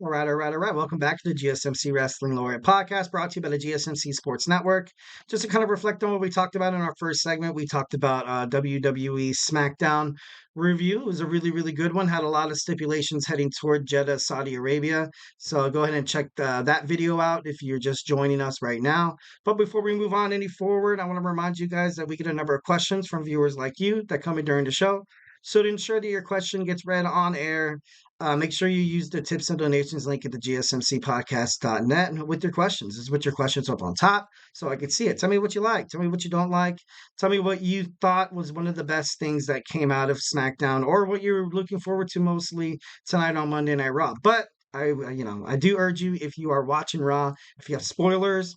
All right. Welcome back to the GSMC Wrestling Laureate Podcast, brought to you by the GSMC Sports Network. Just to kind of reflect on what we talked about in our first segment, we talked about WWE SmackDown review. It was a really, really good one. Had a lot of stipulations heading toward Jeddah, Saudi Arabia. So go ahead and check that video out if you're just joining us right now. But before we move on any forward, I want to remind you guys that we get a number of questions from viewers like you that come in during the show. So to ensure that your question gets read on air, make sure you use the tips and donations link at the gsmcpodcast.net with your questions. Just put your questions up on top so I can see it. Tell me what you like. Tell me what you don't like. Tell me what you thought was one of the best things that came out of SmackDown or what you're looking forward to mostly tonight on Monday Night Raw. But I do urge you, if you are watching Raw, if you have spoilers,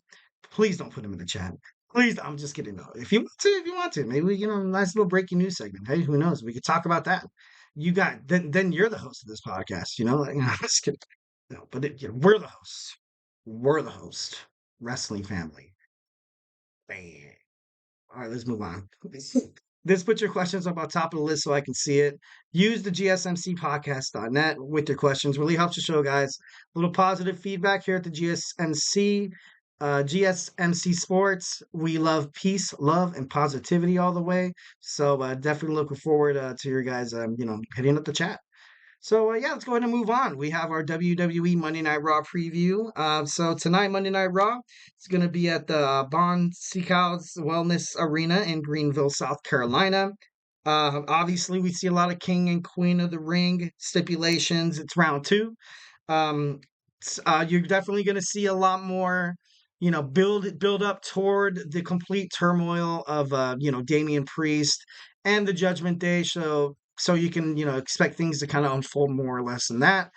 please don't put them in the chat. Please, I'm just kidding. No, if you want to, maybe nice little breaking news segment. Hey, who knows? We could talk about that. You got then you're the host of this podcast. Just kidding. No, but we're the hosts. We're the host. Wrestling family. Bam. All right, let's move on. This put your questions up on top of the list so I can see it. Use the gsmcpodcast.net with your questions. Really helps the show, guys. A little positive feedback here at the GSMC Sports. We love peace, love, and positivity all the way. So definitely looking forward to your guys, hitting up the chat. So let's go ahead and move on. We have our WWE Monday Night Raw preview. So tonight, Monday Night Raw, it's going to be at the Bon Seacows Wellness Arena in Greenville, South Carolina. Obviously, we see a lot of King and Queen of the Ring stipulations. It's round two. You're definitely going to see a lot more, build up toward the complete turmoil of, Damian Priest and the Judgment Day. So you can, expect things to kind of unfold more or less than that.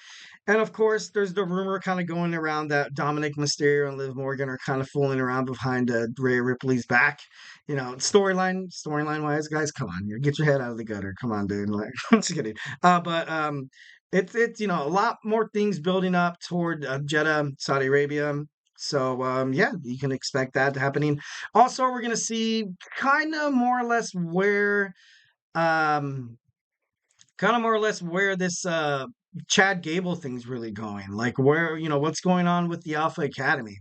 And of course, there's the rumor kind of going around that Dominic Mysterio and Liv Morgan are kind of fooling around behind Rhea Ripley's back. Storyline wise, guys, come on, get your head out of the gutter. Come on, dude. Like, I'm just kidding. But it's a lot more things building up toward Jeddah, Saudi Arabia. So you can expect that happening. Also, we're gonna see kind of more or less where um this Chad Gable thing's really going. Like where, what's going on with the Alpha Academy.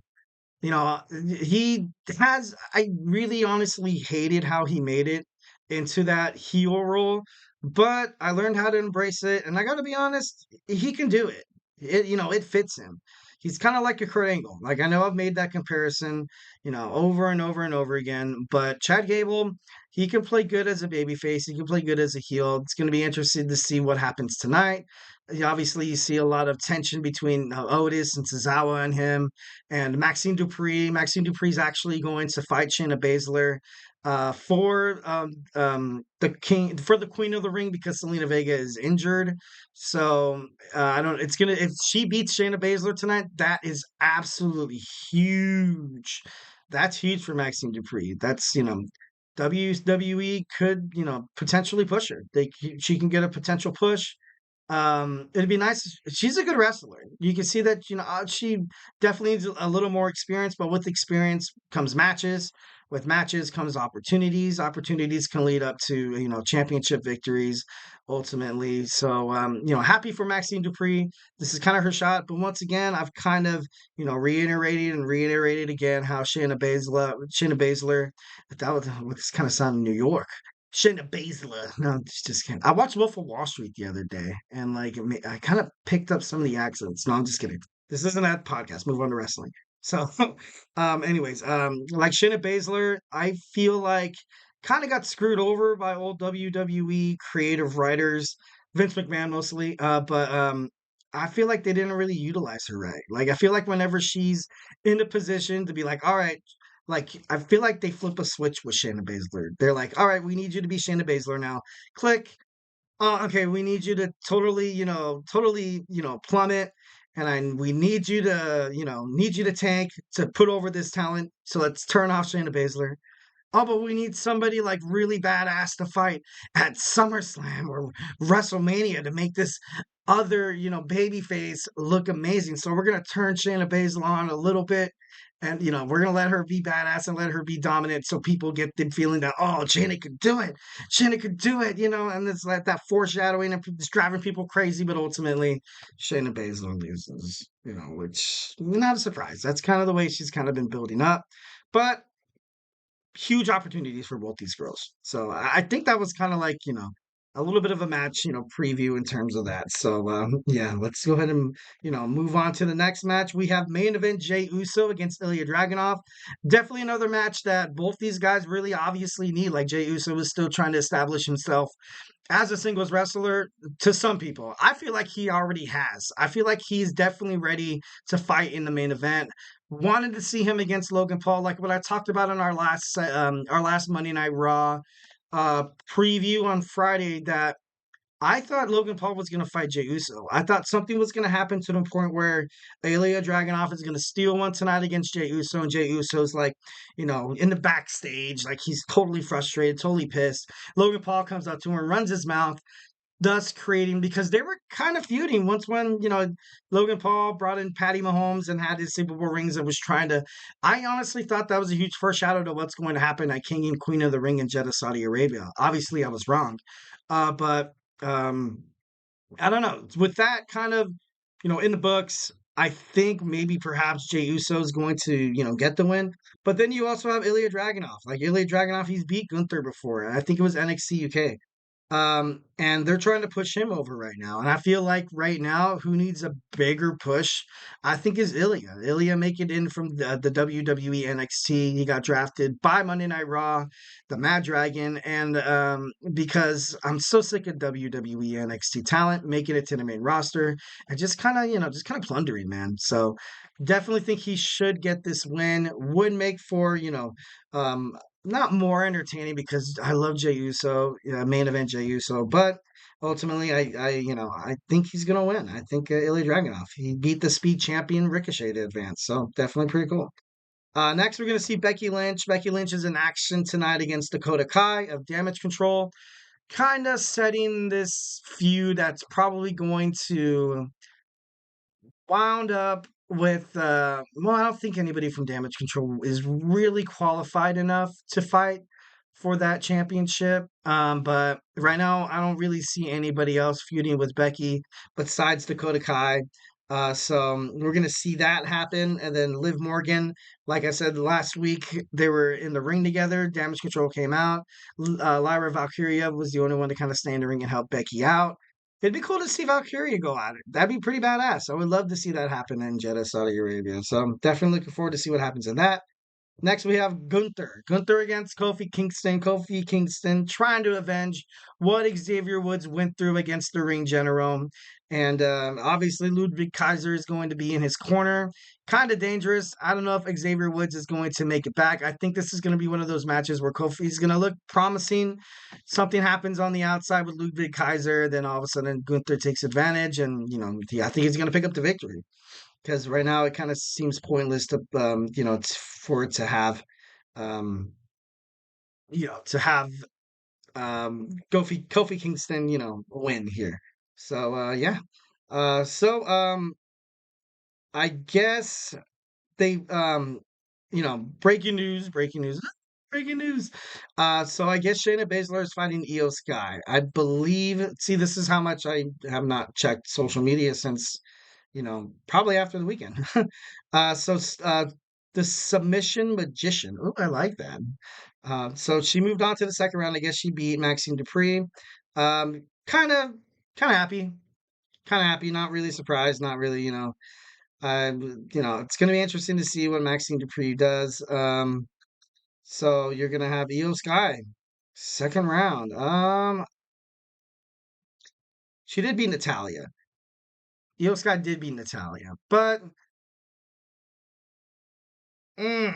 He has, I really honestly hated how he made it into that heel role, but I learned how to embrace it. And I got to be honest, he can do it. It fits him. He's kind of like a Kurt Angle. Like I know I've made that comparison, over and over and over again, but Chad Gable, he can play good as a babyface. He can play good as a heel. It's going to be interesting to see what happens tonight. Obviously, you see a lot of tension between Otis and Tozawa and him, and Maxine Dupree. Maxine Dupree is actually going to fight Shayna Baszler for the Queen of the Ring because Selena Vega is injured. So I don't. It's gonna if she beats Shayna Baszler tonight, that is absolutely huge. That's huge for Maxine Dupree. That's WWE could potentially push her. She can get a potential push. It'd be nice. She's a good wrestler. You can see that, she definitely needs a little more experience, but with experience comes matches. With matches comes opportunities. Opportunities can lead up to, championship victories ultimately. So, happy for Maxine Dupree. This is kind of her shot. But once again, I've kind of, reiterated again how Shayna Baszler, this kind of sound New York. Shayna Baszler. No, just kidding. I watched Wolf of Wall Street the other day, and like I kind of picked up some of the accents. No, I'm just kidding. This isn't that podcast. Move on to wrestling. So, anyways, like Shayna Baszler, I feel like kind of got screwed over by old WWE creative writers, Vince McMahon mostly. But I feel like they didn't really utilize her right. Like I feel like whenever she's in a position to be like, all right, like I feel like they flip a switch with Shayna Baszler. They're like, all right, we need you to be Shayna Baszler now. Click. Okay, we need you to totally, plummet, and we need you to, tank to put over this talent. So let's turn off Shayna Baszler. Oh, but we need somebody like really badass to fight at SummerSlam or WrestleMania to make this other, babyface look amazing. So we're gonna turn Shayna Baszler on a little bit, And we're gonna let her be badass and let her be dominant, so people get the feeling that, oh, Shayna could do it, Shayna could do it, and it's like that foreshadowing and it's driving people crazy. But ultimately, Shayna Baszler loses, which not a surprise. That's kind of the way she's kind of been building up. But huge opportunities for both these girls. So I think that was kind of like, a little bit of a match, preview in terms of that. So yeah, let's go ahead and, move on to the next match. We have main event Jey Uso against Ilya Dragunov. Definitely another match that both these guys really obviously need. Like Jey Uso is still trying to establish himself as a singles wrestler to some people. I feel like he already has. I feel like he's definitely ready to fight in the main event. Wanted to see him against Logan Paul, like what I talked about in our last Monday Night Raw preview on Friday. That I thought Logan Paul was going to fight Jey Uso. I thought something was going to happen to the point where Ilya Dragunov is going to steal one tonight against Jey Uso, and Jey Uso's like, in the backstage, like he's totally frustrated, totally pissed. Logan Paul comes up to him and runs his mouth, thus creating, because they were kind of feuding once when, Logan Paul brought in Patty Mahomes and had his Super Bowl rings and was trying to. I honestly thought that was a huge foreshadow to what's going to happen at King and Queen of the Ring in Jeddah, Saudi Arabia. Obviously, I was wrong. But um, I don't know. With that kind of, in the books, I think maybe perhaps Jey Uso is going to, get the win. But then you also have Ilya Dragunov. Like Ilya Dragunov, he's beat Gunther before. And I think it was NXT UK. And they're trying to push him over right now. And I feel like right now, who needs a bigger push, I think, is Ilya. Ilya make it in from the WWE NXT. He got drafted by Monday Night Raw, the Mad Dragon. And because I'm so sick of WWE NXT talent making it to the main roster and just kind of, plundering, man. So definitely think he should get this win. Would make for, um, not more entertaining because I love Jey Uso, main event Jey Uso, but ultimately, I think he's gonna win. I think Ilya Dragunov. He beat the Speed Champion Ricochet to advance, so definitely pretty cool. Next, we're gonna see Becky Lynch. Becky Lynch is in action tonight against Dakota Kai of Damage Control, kind of setting this feud that's probably going to wound up with well, I don't think anybody from Damage Control is really qualified enough to fight for that championship. But right now I don't really see anybody else feuding with Becky besides Dakota Kai. So we're gonna see that happen, and then Liv Morgan, like I said last week, they were in the ring together. Damage Control came out. Lyra Valkyria was the only one to kind of stay in the ring and help Becky out. It'd be cool to see Valkyria go at it. That'd be pretty badass. I would love to see that happen in Jeddah, Saudi Arabia. So I'm definitely looking forward to see what happens in that. Next, we have Gunther. Gunther against Kofi Kingston. Kofi Kingston trying to avenge what Xavier Woods went through against the Ring General. And obviously, Ludwig Kaiser is going to be in his corner. Kind of dangerous. I don't know if Xavier Woods is going to make it back. I think this is going to be one of those matches where Kofi's going to look promising. Something happens on the outside with Ludwig Kaiser. Then all of a sudden, Gunther takes advantage. And, I think he's going to pick up the victory because right now it kind of seems pointless to for it to have um to have Kofi Kingston win here. So yeah. So I guess they breaking news, breaking news. Breaking news. So I guess Shayna Baszler is fighting Io Sky. I believe. See, this is how much I have not checked social media since probably after the weekend. The submission magician. Oh, I like that. So she moved on to the second round. I guess she beat Maxine Dupree. Kind of happy. Kind of happy. Not really surprised. Not really, it's going to be interesting to see what Maxine Dupree does. So you're going to have Io Sky, second round. She did beat Natalia. Io Sky did beat Natalia, but mm,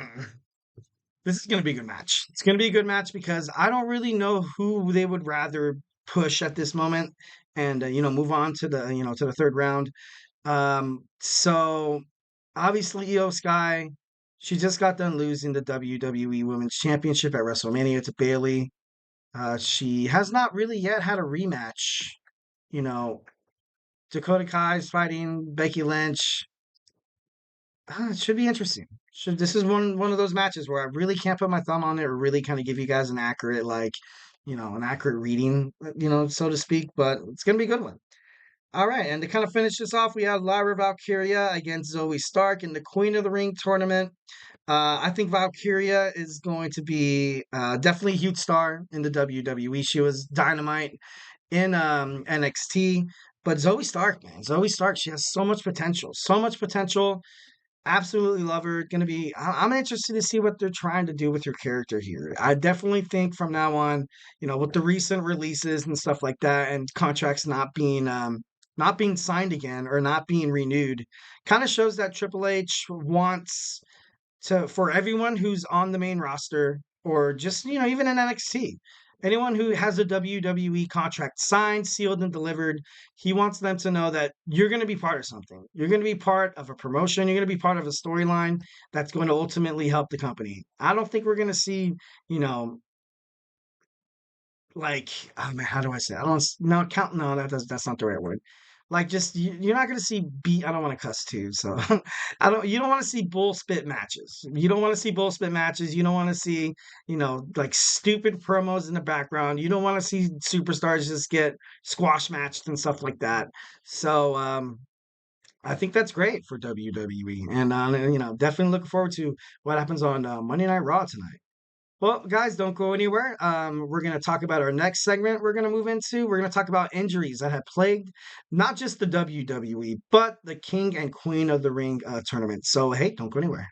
this is going to be a good match. It's going to be a good match because I don't really know who they would rather push at this moment and move on to the to the third round. So obviously Io Sky, she just got done losing the WWE Women's Championship at WrestleMania to Bayley. She has not really yet had a rematch. You know, Dakota Kai's fighting Becky Lynch. It should be interesting. This is one of those matches where I really can't put my thumb on it or really kind of give you guys an accurate an accurate reading, so to speak. But it's gonna be a good one. All right, and to kind of finish this off, we have Lyra Valkyria against Zoe Stark in the Queen of the Ring tournament. I think Valkyria is going to be definitely a huge star in the WWE. She was dynamite in NXT. But Zoe Stark, man, Zoe Stark, she has so much potential, so much potential. Absolutely love her. Gonna be. I'm interested to see what they're trying to do with her character here. I definitely think from now on, with the recent releases and stuff like that, and contracts not being signed again or not being renewed, kind of shows that Triple H wants for everyone who's on the main roster or just even in NXT, anyone who has a WWE contract signed, sealed, and delivered, he wants them to know that you're going to be part of something. You're going to be part of a promotion. You're going to be part of a storyline that's going to ultimately help the company. I don't think we're going to see, you know, like, oh man, how do I say it? I don't no count no that's not the right word. Like just you're not gonna see beat I don't want to cuss too, so I don't you don't want to see bull spit matches. You don't want to see bull spit matches. You don't want to see, like stupid promos in the background. You don't want to see superstars just get squash matched and stuff like that. So I think that's great for WWE. And definitely looking forward to what happens on Monday Night Raw tonight. Well, guys, don't go anywhere. We're going to talk about our next segment we're going to move into. We're going to talk about injuries that have plagued not just the WWE, but the King and Queen of the Ring tournament. So, hey, don't go anywhere.